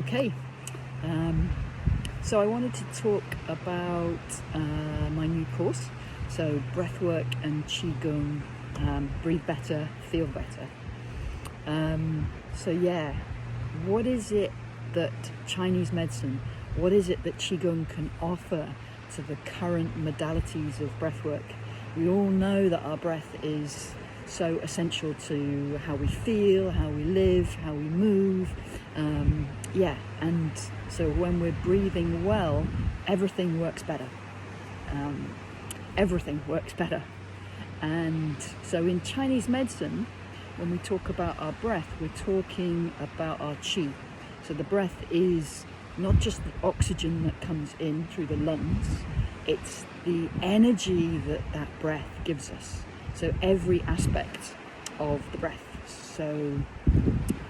Okay, so I wanted to talk about my new course, so Breathwork and Qigong, Breathe Better, Feel Better. What is it that Chinese medicine, what is it that Qigong can offer to the current modalities of breathwork? We all know that our breath is so essential to how we feel, how we live, how we move. And so when we're breathing well, everything works better. Everything works better. And so in Chinese medicine, when we talk about our breath, we're talking about our qi. So the breath is not just the oxygen that comes in through the lungs, it's the energy that that breath gives us. So every aspect of the breath. So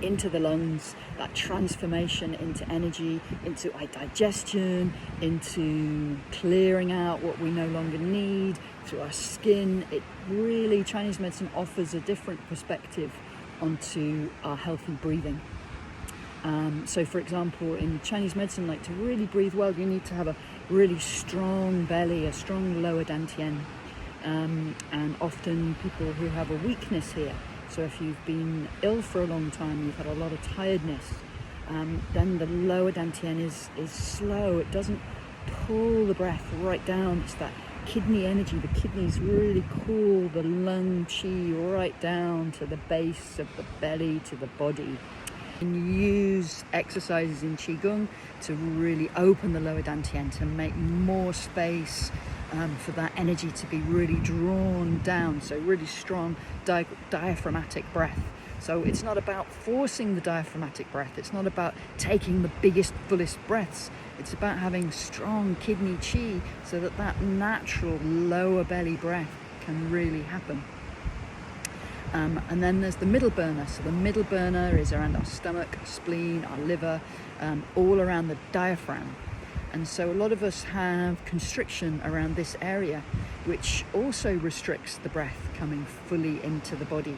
into the lungs, that transformation into energy, into digestion, into clearing out what we no longer need, through our skin. It really, Chinese medicine offers a different perspective onto our healthy breathing. So for example, in Chinese medicine, like to really breathe well, you need to have a really strong belly, a strong lower dantian. And often people who have a weakness here, so if you've been ill for a long time, you've had a lot of tiredness, then the lower dantian is slow. It doesn't pull the breath right down. It's that kidney energy. The kidneys really cool the lung qi right down to the base of the belly, to the body. And you use exercises in Qigong to really open the lower dantian, to make more space for that energy to be really drawn down. So really strong diaphragmatic breath. So it's not about forcing the diaphragmatic breath. It's not about taking the biggest, fullest breaths. It's about having strong kidney qi so that that natural lower belly breath can really happen. And then there's the middle burner. So the middle burner is around our stomach, our spleen, our liver, all around the diaphragm. And so a lot of us have constriction around this area, which also restricts the breath coming fully into the body.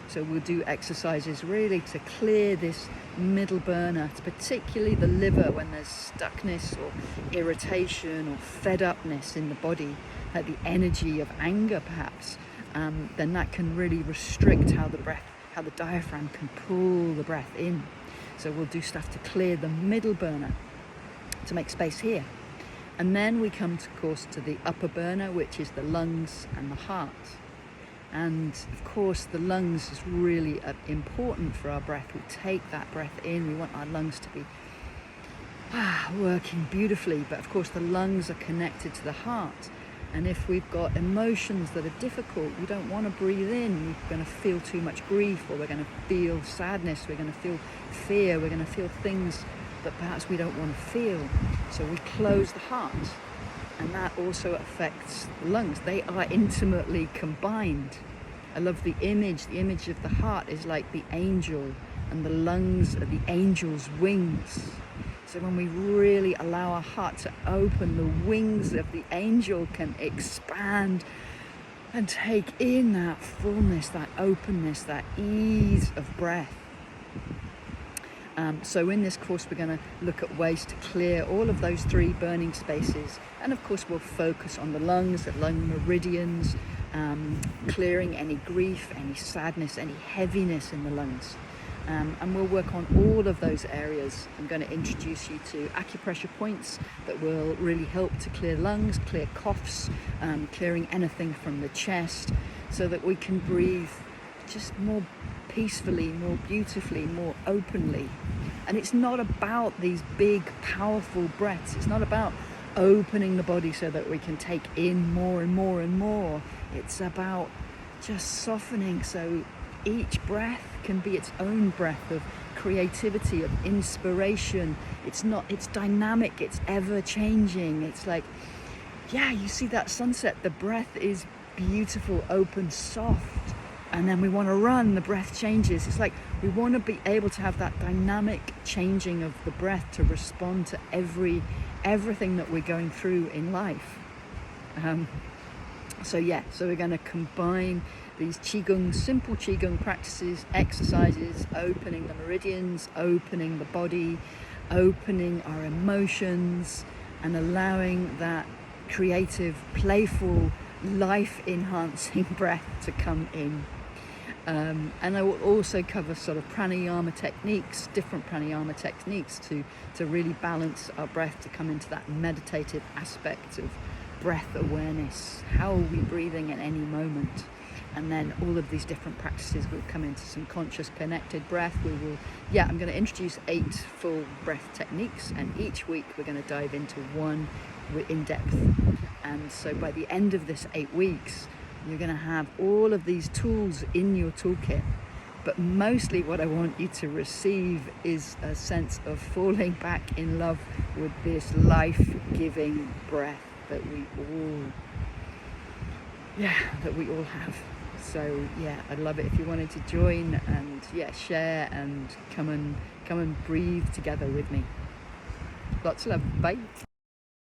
So we'll do exercises really to clear this middle burner, particularly the liver when there's stuckness or irritation or fed upness in the body, like the energy of anger perhaps. Then that can really restrict how the diaphragm can pull the breath in. So we'll do stuff to clear the middle burner, to make space here. And then we come, of course, to the upper burner, which is the lungs and the heart. And of course, the lungs is really important for our breath. We take that breath in, we want our lungs to be working beautifully. But of course, the lungs are connected to the heart. And if we've got emotions that are difficult, we don't want to breathe in. We're going to feel too much grief, or we're going to feel sadness, we're going to feel fear, we're going to feel things that perhaps we don't want to feel. So we close the heart, and that also affects the lungs. They are intimately combined. I love the image. The image of the heart is like the angel, and the lungs are the angel's wings. So when we really allow our heart to open, the wings of the angel can expand and take in that fullness, that openness, that ease of breath. So in this course, we're going to look at ways to clear all of those three burning spaces. And of course, we'll focus on the lungs, the lung meridians, clearing any grief, any sadness, any heaviness in the lungs. And we'll work on all of those areas. I'm going to introduce you to acupressure points that will really help to clear lungs, clear coughs, clearing anything from the chest, so that we can breathe just more peacefully, more beautifully, more openly. And it's not about these big, powerful breaths. It's not about opening the body so that we can take in more and more and more. It's about just softening so each breath can be its own breath of creativity, of inspiration. It's dynamic, it's ever changing. It's like, you see that sunset, the breath is beautiful, open, soft. And then we want to run, the breath changes. It's like we want to be able to have that dynamic changing of the breath to respond to everything that we're going through in life. So we're going to combine these simple Qigong practices, exercises, opening the meridians, opening the body, opening our emotions and allowing that creative, playful, life-enhancing breath to come in. And I will also cover sort of pranayama techniques, different pranayama techniques to really balance our breath, to come into that meditative aspect of breath awareness. How are we breathing at any moment? And then all of these different practices will come into some conscious connected breath. I'm going to introduce 8 full breath techniques, and each week we're going to dive into one in depth. And so by the end of this 8 weeks, you're going to have all of these tools in your toolkit. But mostly what I want you to receive is a sense of falling back in love with this life-giving breath that we all have. So I'd love it if you wanted to join and share and come and breathe together with me. Lots of love. Bye.